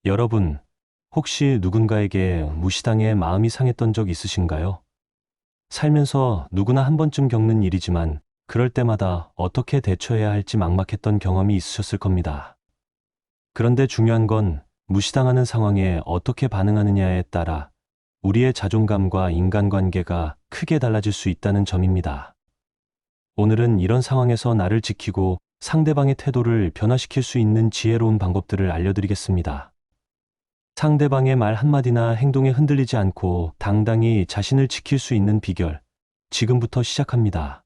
여러분, 혹시 누군가에게 무시당해 마음이 상했던 적 있으신가요? 살면서 누구나 한 번쯤 겪는 일이지만 그럴 때마다 어떻게 대처해야 할지 막막했던 경험이 있으셨을 겁니다. 그런데 중요한 건 무시당하는 상황에 어떻게 반응하느냐에 따라 우리의 자존감과 인간관계가 크게 달라질 수 있다는 점입니다. 오늘은 이런 상황에서 나를 지키고 상대방의 태도를 변화시킬 수 있는 지혜로운 방법들을 알려드리겠습니다. 상대방의 말 한마디나 행동에 흔들리지 않고 당당히 자신을 지킬 수 있는 비결, 지금부터 시작합니다.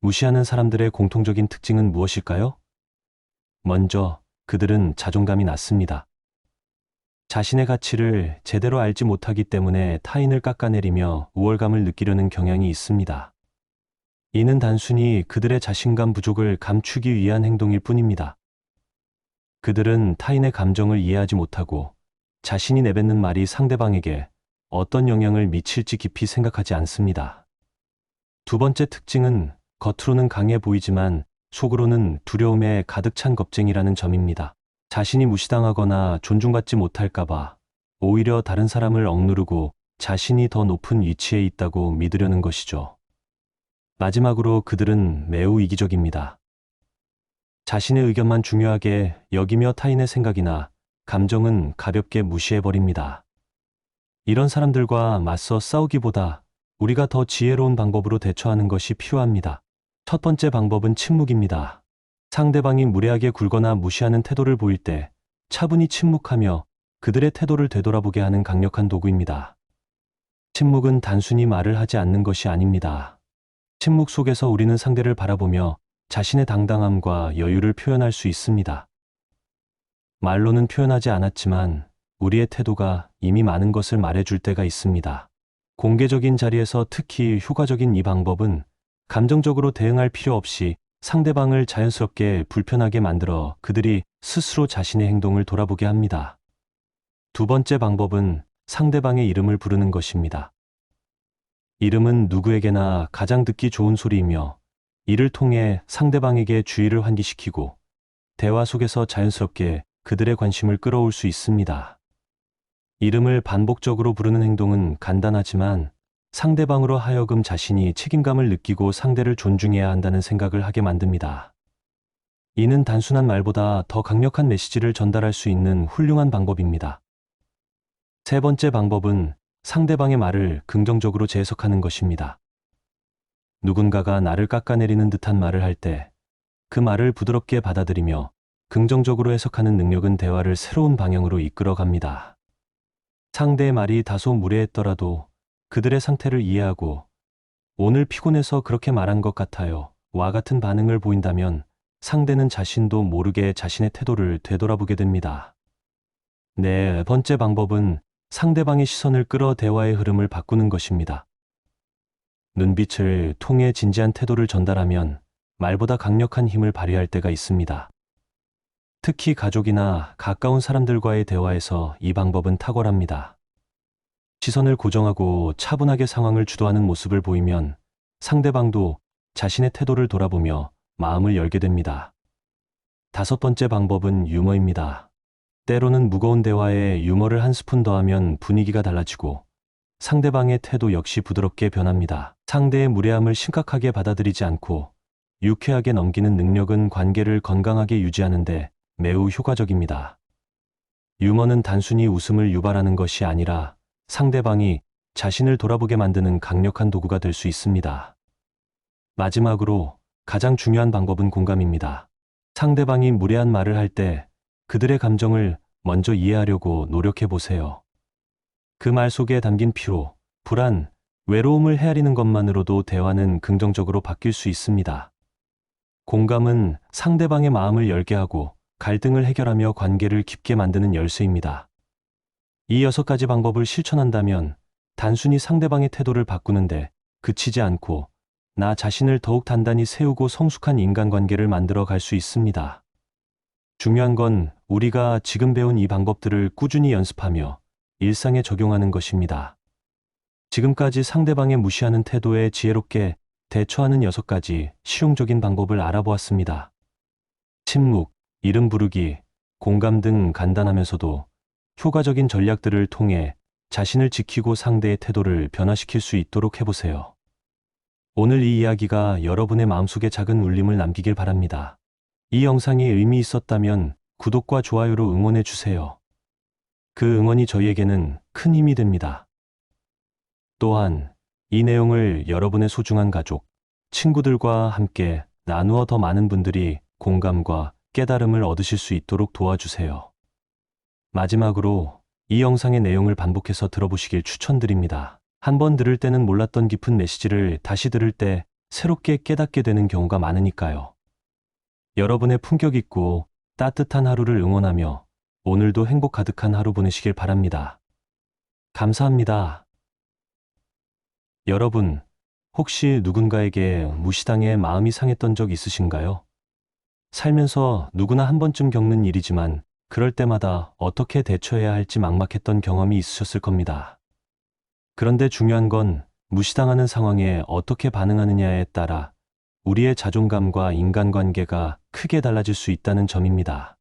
무시하는 사람들의 공통적인 특징은 무엇일까요? 먼저, 그들은 자존감이 낮습니다. 자신의 가치를 제대로 알지 못하기 때문에 타인을 깎아내리며 우월감을 느끼려는 경향이 있습니다. 이는 단순히 그들의 자신감 부족을 감추기 위한 행동일 뿐입니다. 그들은 타인의 감정을 이해하지 못하고 자신이 내뱉는 말이 상대방에게 어떤 영향을 미칠지 깊이 생각하지 않습니다. 두 번째 특징은 겉으로는 강해 보이지만 속으로는 두려움에 가득 찬 겁쟁이라는 점입니다. 자신이 무시당하거나 존중받지 못할까봐 오히려 다른 사람을 억누르고 자신이 더 높은 위치에 있다고 믿으려는 것이죠. 마지막으로 그들은 매우 이기적입니다. 자신의 의견만 중요하게 여기며 타인의 생각이나 감정은 가볍게 무시해버립니다. 이런 사람들과 맞서 싸우기보다 우리가 더 지혜로운 방법으로 대처하는 것이 필요합니다. 첫 번째 방법은 침묵입니다. 상대방이 무례하게 굴거나 무시하는 태도를 보일 때 차분히 침묵하며 그들의 태도를 되돌아보게 하는 강력한 도구입니다. 침묵은 단순히 말을 하지 않는 것이 아닙니다. 침묵 속에서 우리는 상대를 바라보며 자신의 당당함과 여유를 표현할 수 있습니다. 말로는 표현하지 않았지만 우리의 태도가 이미 많은 것을 말해줄 때가 있습니다. 공개적인 자리에서 특히 효과적인 이 방법은 감정적으로 대응할 필요 없이 상대방을 자연스럽게 불편하게 만들어 그들이 스스로 자신의 행동을 돌아보게 합니다. 두 번째 방법은 상대방의 이름을 부르는 것입니다. 이름은 누구에게나 가장 듣기 좋은 소리이며 이를 통해 상대방에게 주의를 환기시키고 대화 속에서 자연스럽게 그들의 관심을 끌어올 수 있습니다. 이름을 반복적으로 부르는 행동은 간단하지만 상대방으로 하여금 자신이 책임감을 느끼고 상대를 존중해야 한다는 생각을 하게 만듭니다. 이는 단순한 말보다 더 강력한 메시지를 전달할 수 있는 훌륭한 방법입니다. 세 번째 방법은 상대방의 말을 긍정적으로 재해석하는 것입니다. 누군가가 나를 깎아내리는 듯한 말을 할 때 그 말을 부드럽게 받아들이며 긍정적으로 해석하는 능력은 대화를 새로운 방향으로 이끌어 갑니다. 상대의 말이 다소 무례했더라도 그들의 상태를 이해하고 오늘 피곤해서 그렇게 말한 것 같아요. 와 같은 반응을 보인다면 상대는 자신도 모르게 자신의 태도를 되돌아보게 됩니다. 네 번째 방법은 상대방의 시선을 끌어 대화의 흐름을 바꾸는 것입니다. 눈빛을 통해 진지한 태도를 전달하면 말보다 강력한 힘을 발휘할 때가 있습니다. 특히 가족이나 가까운 사람들과의 대화에서 이 방법은 탁월합니다. 시선을 고정하고 차분하게 상황을 주도하는 모습을 보이면 상대방도 자신의 태도를 돌아보며 마음을 열게 됩니다. 다섯 번째 방법은 유머입니다. 때로는 무거운 대화에 유머를 한 스푼 더하면 분위기가 달라지고 상대방의 태도 역시 부드럽게 변합니다. 상대의 무례함을 심각하게 받아들이지 않고 유쾌하게 넘기는 능력은 관계를 건강하게 유지하는데 매우 효과적입니다. 유머는 단순히 웃음을 유발하는 것이 아니라 상대방이 자신을 돌아보게 만드는 강력한 도구가 될 수 있습니다. 마지막으로 가장 중요한 방법은 공감입니다. 상대방이 무례한 말을 할 때 그들의 감정을 먼저 이해하려고 노력해 보세요. 그 말 속에 담긴 피로, 불안, 외로움을 헤아리는 것만으로도 대화는 긍정적으로 바뀔 수 있습니다. 공감은 상대방의 마음을 열게 하고 갈등을 해결하며 관계를 깊게 만드는 열쇠입니다. 이 6가지 방법을 실천한다면 단순히 상대방의 태도를 바꾸는데 그치지 않고 나 자신을 더욱 단단히 세우고 성숙한 인간관계를 만들어 갈 수 있습니다. 중요한 건 우리가 지금 배운 이 방법들을 꾸준히 연습하며 일상에 적용하는 것입니다. 지금까지 상대방의 무시하는 태도에 지혜롭게 대처하는 6가지 실용적인 방법을 알아보았습니다. 침묵, 이름 부르기, 공감 등 간단하면서도 효과적인 전략들을 통해 자신을 지키고 상대의 태도를 변화시킬 수 있도록 해보세요. 오늘 이 이야기가 여러분의 마음속에 작은 울림을 남기길 바랍니다. 이 영상이 의미 있었다면 구독과 좋아요로 응원해 주세요. 그 응원이 저희에게는 큰 힘이 됩니다. 또한 이 내용을 여러분의 소중한 가족, 친구들과 함께 나누어 더 많은 분들이 공감과 깨달음을 얻으실 수 있도록 도와주세요. 마지막으로 이 영상의 내용을 반복해서 들어보시길 추천드립니다. 한 번 들을 때는 몰랐던 깊은 메시지를 다시 들을 때 새롭게 깨닫게 되는 경우가 많으니까요. 여러분의 품격 있고 따뜻한 하루를 응원하며 오늘도 행복 가득한 하루 보내시길 바랍니다. 감사합니다. 여러분, 혹시 누군가에게 무시당해 마음이 상했던 적 있으신가요? 살면서 누구나 한 번쯤 겪는 일이지만 그럴 때마다 어떻게 대처해야 할지 막막했던 경험이 있으셨을 겁니다. 그런데 중요한 건 무시당하는 상황에 어떻게 반응하느냐에 따라 우리의 자존감과 인간관계가 크게 달라질 수 있다는 점입니다.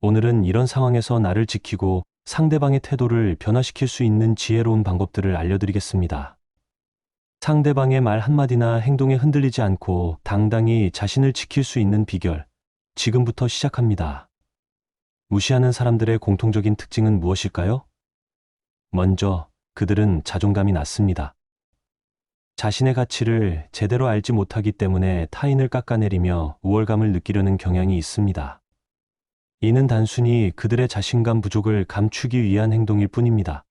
오늘은 이런 상황에서 나를 지키고 상대방의 태도를 변화시킬 수 있는 지혜로운 방법들을 알려드리겠습니다. 상대방의 말 한마디나 행동에 흔들리지 않고 당당히 자신을 지킬 수 있는 비결, 지금부터 시작합니다. 무시하는 사람들의 공통적인 특징은 무엇일까요? 먼저, 그들은 자존감이 낮습니다. 자신의 가치를 제대로 알지 못하기 때문에 타인을 깎아내리며 우월감을 느끼려는 경향이 있습니다. 이는 단순히 그들의 자신감 부족을 감추기 위한 행동일 뿐입니다.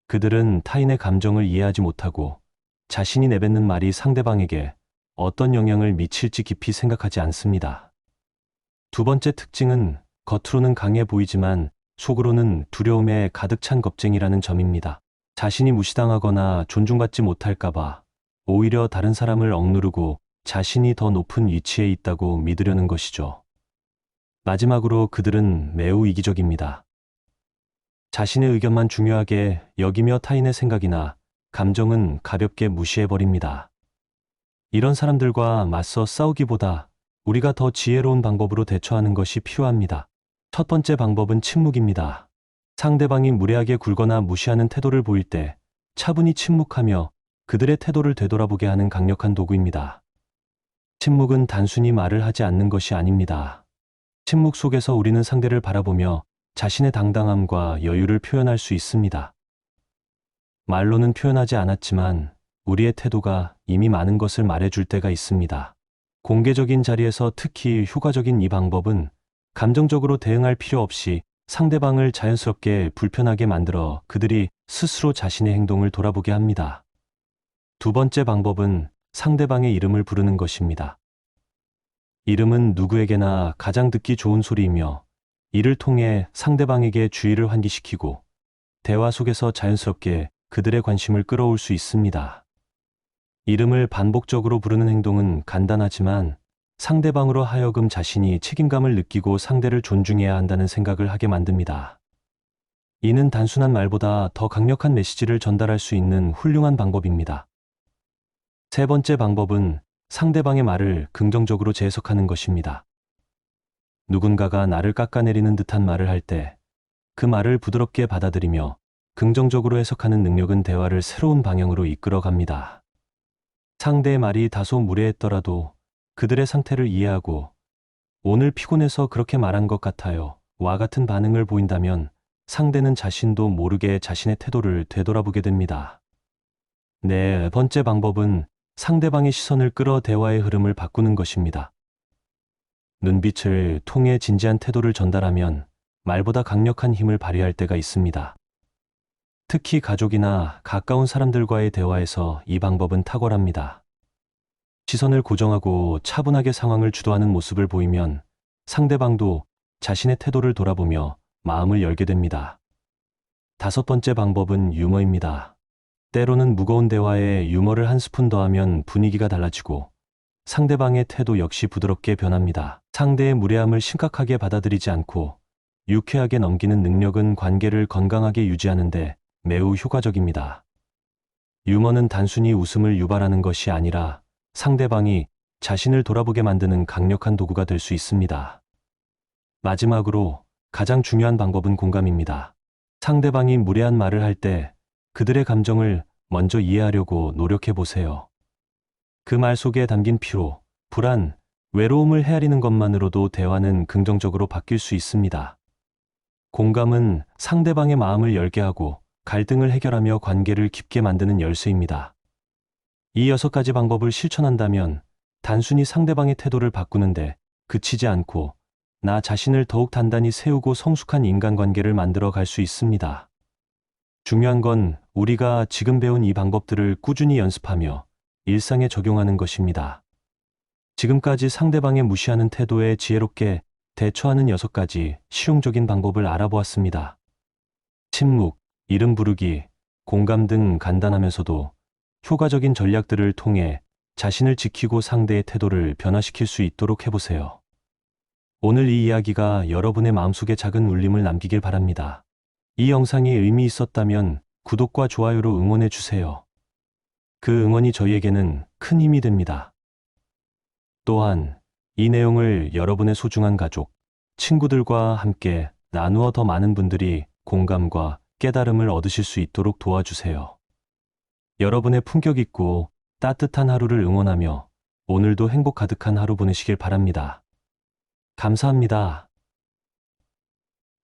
그들은 타인의 감정을 이해하지 못하고 자신이 내뱉는 말이 상대방에게 어떤 영향을 미칠지 깊이 생각하지 않습니다. 두 번째 특징은 겉으로는 강해 보이지만 속으로는 두려움에 가득 찬 겁쟁이라는 점입니다. 자신이 무시당하거나 존중받지 못할까봐 오히려 다른 사람을 억누르고 자신이 더 높은 위치에 있다고 믿으려는 것이죠. 마지막으로 그들은 매우 이기적입니다. 자신의 의견만 중요하게 여기며 타인의 생각이나 감정은 가볍게 무시해버립니다. 이런 사람들과 맞서 싸우기보다 우리가 더 지혜로운 방법으로 대처하는 것이 필요합니다. 첫 번째 방법은 침묵입니다. 상대방이 무례하게 굴거나 무시하는 태도를 보일 때 차분히 침묵하며 그들의 태도를 되돌아보게 하는 강력한 도구입니다. 침묵은 단순히 말을 하지 않는 것이 아닙니다. 침묵 속에서 우리는 상대를 바라보며 자신의 당당함과 여유를 표현할 수 있습니다. 말로는 표현하지 않았지만 우리의 태도가 이미 많은 것을 말해줄 때가 있습니다. 공개적인 자리에서 특히 효과적인 이 방법은 감정적으로 대응할 필요 없이 상대방을 자연스럽게 불편하게 만들어 그들이 스스로 자신의 행동을 돌아보게 합니다. 두 번째 방법은 상대방의 이름을 부르는 것입니다. 이름은 누구에게나 가장 듣기 좋은 소리이며 이를 통해 상대방에게 주의를 환기시키고 대화 속에서 자연스럽게 그들의 관심을 끌어올 수 있습니다. 이름을 반복적으로 부르는 행동은 간단하지만 상대방으로 하여금 자신이 책임감을 느끼고 상대를 존중해야 한다는 생각을 하게 만듭니다. 이는 단순한 말보다 더 강력한 메시지를 전달할 수 있는 훌륭한 방법입니다. 세 번째 방법은 상대방의 말을 긍정적으로 재해석하는 것입니다. 누군가가 나를 깎아내리는 듯한 말을 할 때 그 말을 부드럽게 받아들이며 긍정적으로 해석하는 능력은 대화를 새로운 방향으로 이끌어 갑니다. 상대의 말이 다소 무례했더라도 그들의 상태를 이해하고 오늘 피곤해서 그렇게 말한 것 같아요. 와 같은 반응을 보인다면 상대는 자신도 모르게 자신의 태도를 되돌아보게 됩니다. 네 번째 방법은 상대방의 시선을 끌어 대화의 흐름을 바꾸는 것입니다. 눈빛을 통해 진지한 태도를 전달하면 말보다 강력한 힘을 발휘할 때가 있습니다. 특히 가족이나 가까운 사람들과의 대화에서 이 방법은 탁월합니다. 시선을 고정하고 차분하게 상황을 주도하는 모습을 보이면 상대방도 자신의 태도를 돌아보며 마음을 열게 됩니다. 다섯 번째 방법은 유머입니다. 때로는 무거운 대화에 유머를 한 스푼 더하면 분위기가 달라지고 상대방의 태도 역시 부드럽게 변합니다. 상대의 무례함을 심각하게 받아들이지 않고 유쾌하게 넘기는 능력은 관계를 건강하게 유지하는데 매우 효과적입니다. 유머는 단순히 웃음을 유발하는 것이 아니라 상대방이 자신을 돌아보게 만드는 강력한 도구가 될 수 있습니다. 마지막으로 가장 중요한 방법은 공감입니다. 상대방이 무례한 말을 할 때 그들의 감정을 먼저 이해하려고 노력해 보세요. 그 말 속에 담긴 피로, 불안, 외로움을 헤아리는 것만으로도 대화는 긍정적으로 바뀔 수 있습니다. 공감은 상대방의 마음을 열게 하고 갈등을 해결하며 관계를 깊게 만드는 열쇠입니다. 이 6가지 방법을 실천한다면 단순히 상대방의 태도를 바꾸는데 그치지 않고 나 자신을 더욱 단단히 세우고 성숙한 인간관계를 만들어 갈 수 있습니다. 중요한 건 우리가 지금 배운 이 방법들을 꾸준히 연습하며 일상에 적용하는 것입니다. 지금까지 상대방의 무시하는 태도에 지혜롭게 대처하는 6가지 실용적인 방법을 알아보았습니다. 침묵, 이름 부르기, 공감 등 간단하면서도 효과적인 전략들을 통해 자신을 지키고 상대의 태도를 변화시킬 수 있도록 해보세요. 오늘 이 이야기가 여러분의 마음속에 작은 울림을 남기길 바랍니다. 이 영상이 의미 있었다면 구독과 좋아요로 응원해 주세요. 그 응원이 저희에게는 큰 힘이 됩니다. 또한 이 내용을 여러분의 소중한 가족, 친구들과 함께 나누어 더 많은 분들이 공감과 깨달음을 얻으실 수 있도록 도와주세요. 여러분의 품격 있고 따뜻한 하루를 응원하며 오늘도 행복 가득한 하루 보내시길 바랍니다. 감사합니다.